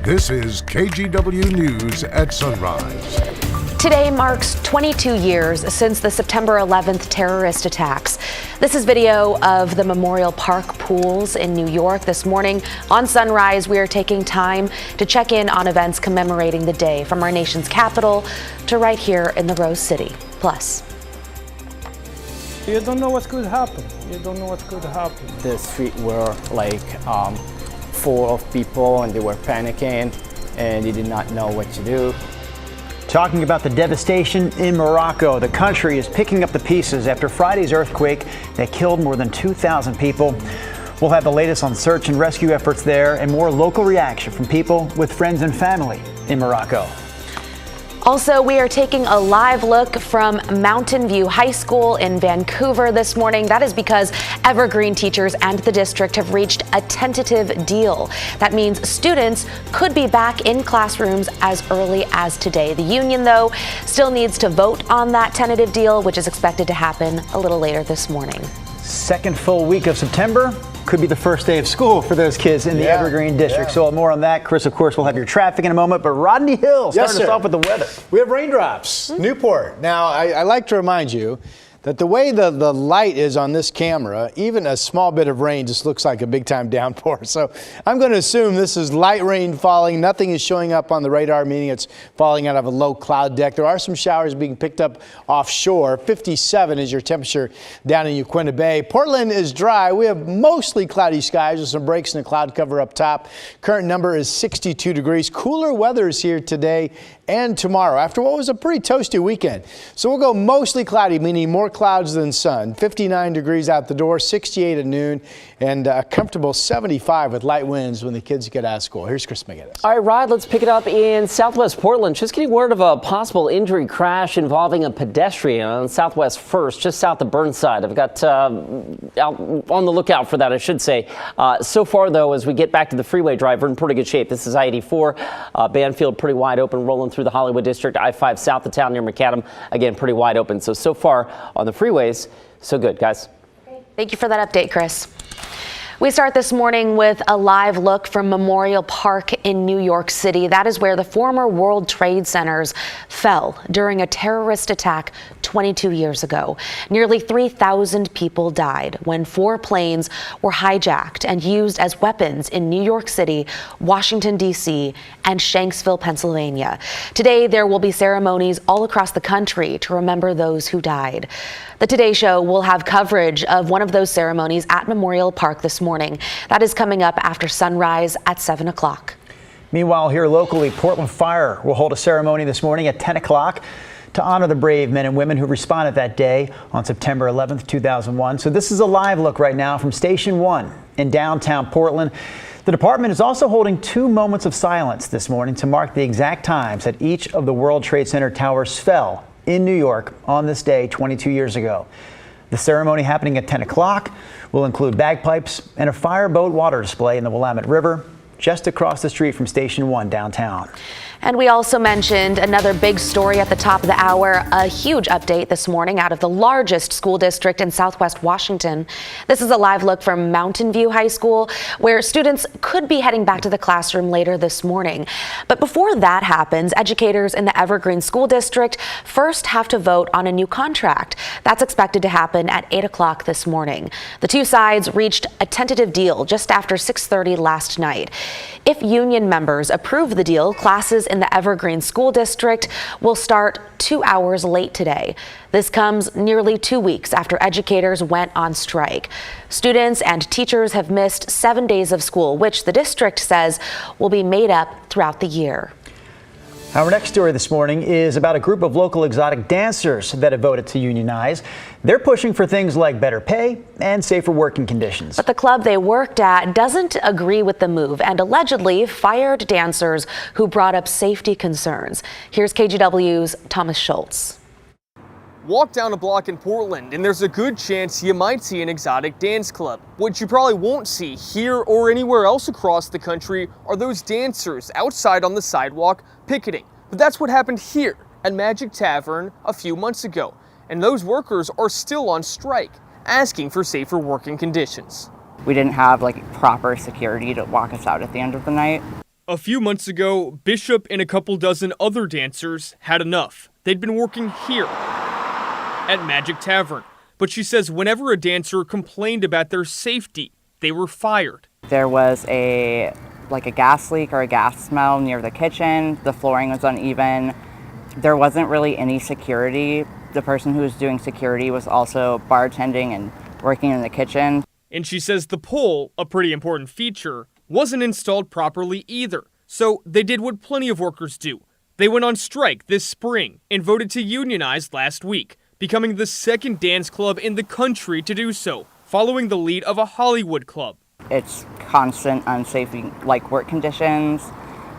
This is KGW News at Sunrise. Today marks 22 years since the September 11th terrorist attacks. This is video of the Memorial Park pools in New York. This morning on Sunrise, we are taking time to check in on events commemorating the day, from our nation's capital to right here in the Rose City. Plus, you don't know what's going to happen. You don't know what's going to happen. The street were full of people, and they were panicking, and they did not know what to do. Talking about the devastation in Morocco, the country is picking up the pieces after Friday's earthquake that killed more than 2,000 people. We'll have the latest on search and rescue efforts there and more local reaction from people with friends and family in Morocco. also, we are taking a live look from Mountain View High School in Vancouver this morning. That is because Evergreen teachers and the district have reached a tentative deal. That means students could be back in classrooms as early as today. The union, though, still needs to vote on that tentative deal, which is expected to happen a little later this morning. Second full week of September could be the first day of school for those kids in the Evergreen district. So more on that. Chris, of course, we'll have your traffic in a moment. But Rodney Hill, starting us off with the weather. We have raindrops. Newport. Now, I like to remind you that the way the light is on this camera, even a small bit of rain just looks like a big time downpour. So I'm going to assume this is light rain falling. Nothing is showing up on the radar, meaning it's falling out of a low cloud deck. There are some showers being picked up offshore. 57 is your temperature down in Uquinta Bay. Portland is dry. We have mostly cloudy skies with some breaks in the cloud cover up top. Current number is 62 degrees. Cooler weather is here today and tomorrow after what was a pretty toasty weekend. So we'll go mostly cloudy, meaning more clouds than sun. 59 degrees out the door, 68 at noon, and a comfortable 75 with light winds when the kids get out of school. Here's Chris McGinnis. All right, Rod, let's pick it up in Southwest Portland. Just getting word of a possible injury crash involving a pedestrian on Southwest 1st, just south of Burnside. I've got out on the lookout for that, I should say. So far, though, as we get back to the freeway drive, we're in pretty good shape. This is I-84, Banfield pretty wide open, rolling through the Hollywood district. I-5 south of town near McAdam, again, pretty wide open. So far on the freeways, so good, guys. Thank you for that update, Chris. We start this morning with a live look from Memorial Park in New York City. That is where the former World Trade Centers fell during a terrorist attack 22 years ago. Nearly 3,000 people died when 4 planes were hijacked and used as weapons in New York City, Washington, D.C., and Shanksville, Pennsylvania. Today, there will be ceremonies all across the country to remember those who died. The Today Show will have coverage of one of those ceremonies at Memorial Park this morning. That is coming up after sunrise at 7 o'clock. Meanwhile, here locally, Portland Fire will hold a ceremony this morning at 10 o'clock to honor the brave men and women who responded that day on September 11th, 2001. So this is a live look right now from Station 1 in downtown Portland. The department is also holding 2 moments of silence this morning to mark the exact times that each of the World Trade Center towers fell in New York on this day 22 years ago. The ceremony happening at 10 o'clock will include bagpipes and a fireboat water display in the Willamette River just across the street from Station 1 downtown. And we also mentioned another big story at the top of the hour, a huge update this morning out of the largest school district in Southwest Washington. This is a live look from Mountain View High School, where students could be heading back to the classroom later this morning. But before that happens, educators in the Evergreen School District first have to vote on a new contract. That's expected to happen at 8 o'clock this morning. The two sides reached a tentative deal just after 6:30 last night. If union members approve the deal, classes in the Evergreen School District will start 2 hours late today. This comes nearly 2 weeks after educators went on strike. Students and teachers have missed 7 days of school, which the district says will be made up throughout the year. Our next story this morning is about a group of local exotic dancers that have voted to unionize. They're pushing for things like better pay and safer working conditions. But the club they worked at doesn't agree with the move and allegedly fired dancers who brought up safety concerns. Here's KGW's Thomas Schultz. Walk down a block in Portland and there's a good chance you might see an exotic dance club. What you probably won't see here or anywhere else across the country are those dancers outside on the sidewalk picketing. But that's what happened here at Magic Tavern a few months ago. And those workers are still on strike, asking for safer working conditions. We didn't have proper security to walk us out at the end of the night. A few months ago, Bishop and a couple dozen other dancers had enough. They'd been working here at Magic Tavern. But she says whenever a dancer complained about their safety, they were fired. There was a gas leak or a gas smell near the kitchen. The flooring was uneven. There wasn't really any security. The person who was doing security was also bartending and working in the kitchen. And she says the pole, a pretty important feature, wasn't installed properly either. So they did what plenty of workers do. They went on strike this spring and voted to unionize last week, becoming the second dance club in the country to do so, following the lead of a Hollywood club. It's constant unsafe work conditions,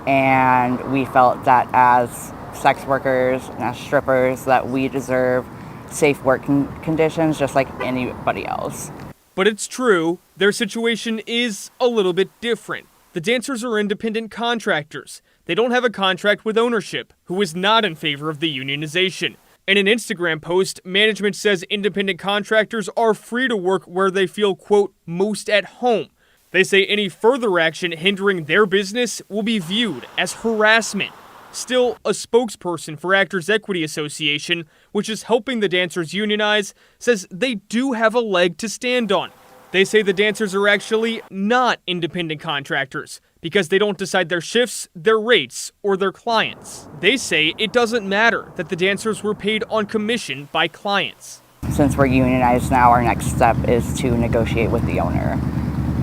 and we felt that as sex workers and as strippers that we deserve safe work conditions just like anybody else. But it's true, their situation is a little bit different. The dancers are independent contractors. They don't have a contract with ownership, who is not in favor of the unionization. In an Instagram post, management says independent contractors are free to work where they feel, quote, most at home. They say any further action hindering their business will be viewed as harassment. Still, a spokesperson for Actors Equity Association, which is helping the dancers unionize, says they do have a leg to stand on. They say the dancers are actually not independent contractors because they don't decide their shifts, their rates, or their clients. They say it doesn't matter that the dancers were paid on commission by clients. Since we're unionized now, our next step is to negotiate with the owner.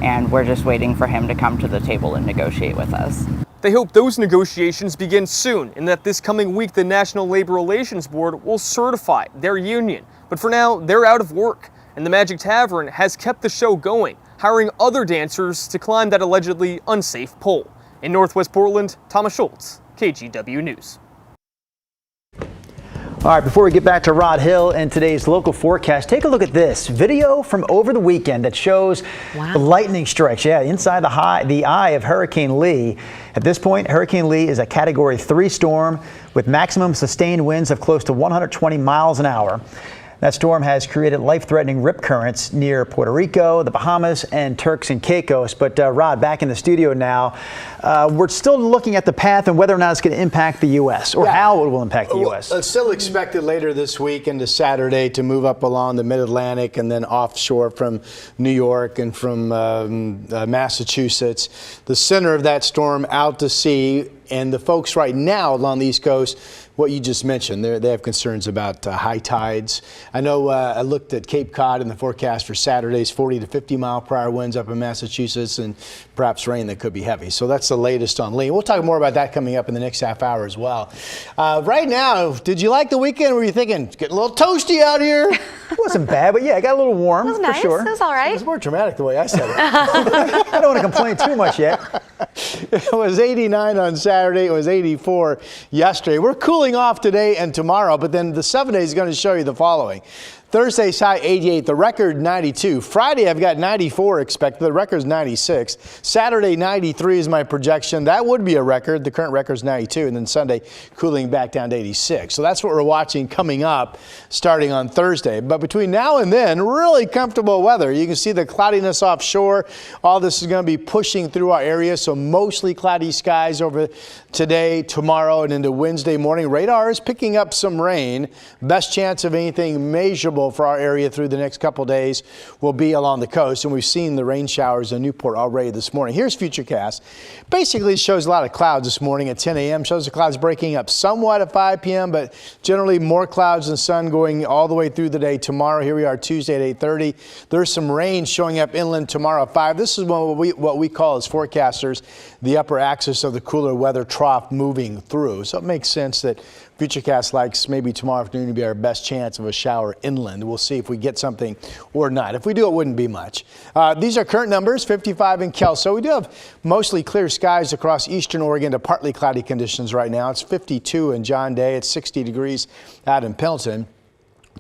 And we're just waiting for him to come to the table and negotiate with us. They hope those negotiations begin soon and that this coming week the National Labor Relations Board will certify their union. But for now, they're out of work, and the Magic Tavern has kept the show going, hiring other dancers to climb that allegedly unsafe pole. In Northwest Portland, Thomas Schultz, KGW News. All right, before we get back to Rod Hill and today's local forecast, take a look at this video from over the weekend that shows the lightning strikes, inside the eye of Hurricane Lee. At this point, Hurricane Lee is a Category 3 storm with maximum sustained winds of close to 120 miles an hour. That storm has created life-threatening rip currents near Puerto Rico, the Bahamas, and Turks and Caicos. But Rod, back in the studio now, we're still looking at the path and whether or not it's going to impact the U.S. or how it will impact the U.S. It's still expected later this week into Saturday to move up along the mid-Atlantic and then offshore from New York and from Massachusetts. The center of that storm out to sea, and the folks right now along the East Coast, what you just mentioned, they have concerns about high tides. I know I looked at Cape Cod in the forecast for Saturday's 40 to 50 mile per hour winds up in Massachusetts and perhaps rain that could be heavy. So that's the latest on Lee. We'll talk more about that coming up in the next half hour as well. Right now, did you like the weekend? Were you thinking, it's getting a little toasty out here? It wasn't bad, but yeah, it got a little warm. It was for nice. sure. It was all right. It was more dramatic the way I said it. I don't want to complain too much yet. It was 89 on Saturday. It was 84 yesterday. We're cooling off today and tomorrow, but then the 7 days is going to show you the following. Thursday's high 88, the record 92. Friday I've got 94 expected, the record's 96. Saturday 93 is my projection. That would be a record. The current record's 92, and then Sunday cooling back down to 86. So that's what we're watching coming up starting on Thursday. But between now and then, really comfortable weather. You can see the cloudiness offshore. All this is going to be pushing through our area, so mostly cloudy skies over today, tomorrow, and into Wednesday morning. Radar is picking up some rain. Best chance of anything measurable for our area through the next couple days will be along the coast, and we've seen the rain showers in Newport already this morning. Here's Futurecast. Basically, it shows a lot of clouds this morning at 10 a.m. Shows the clouds breaking up somewhat at 5 p.m., but generally more clouds than sun going all the way through the day tomorrow. Here we are Tuesday at 8:30. There's some rain showing up inland tomorrow at 5. This is what we call as forecasters the upper axis of the cooler weather trough moving through. So it makes sense that Futurecast likes maybe tomorrow afternoon to be our best chance of a shower inland. We'll see if we get something or not. If we do, it wouldn't be much. These are current numbers, 55 in Kelso. We do have mostly clear skies across eastern Oregon to partly cloudy conditions right now. It's 52 in John Day. It's 60 degrees out in Pendleton.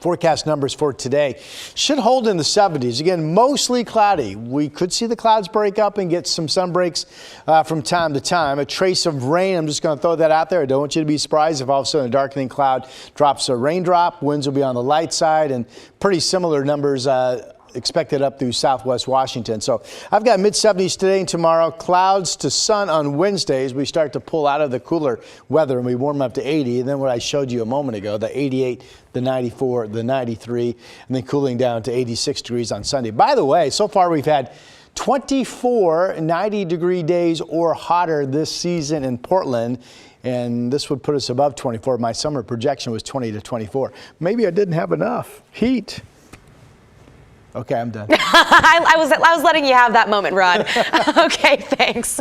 Forecast numbers for today should hold in the 70s. Again, mostly cloudy. We could see the clouds break up and get some sun breaks from time to time. A trace of rain. I'm just going to throw that out there. I don't want you to be surprised if all of a sudden a darkening cloud drops a raindrop. Winds will be on the light side, and pretty similar numbers expected up through southwest Washington. So I've got mid-70s today and tomorrow, clouds to sun on Wednesdays. We start to pull out of the cooler weather and we warm up to 80. And then what I showed you a moment ago, the 88, the 94, the 93, and then cooling down to 86 degrees on Sunday. By the way, so far we've had 24 90-degree days or hotter this season in Portland. And this would put us above 24. My summer projection was 20 to 24. Maybe I didn't have enough heat. Okay, I'm done. I was letting you have that moment, Ron. Okay, thanks.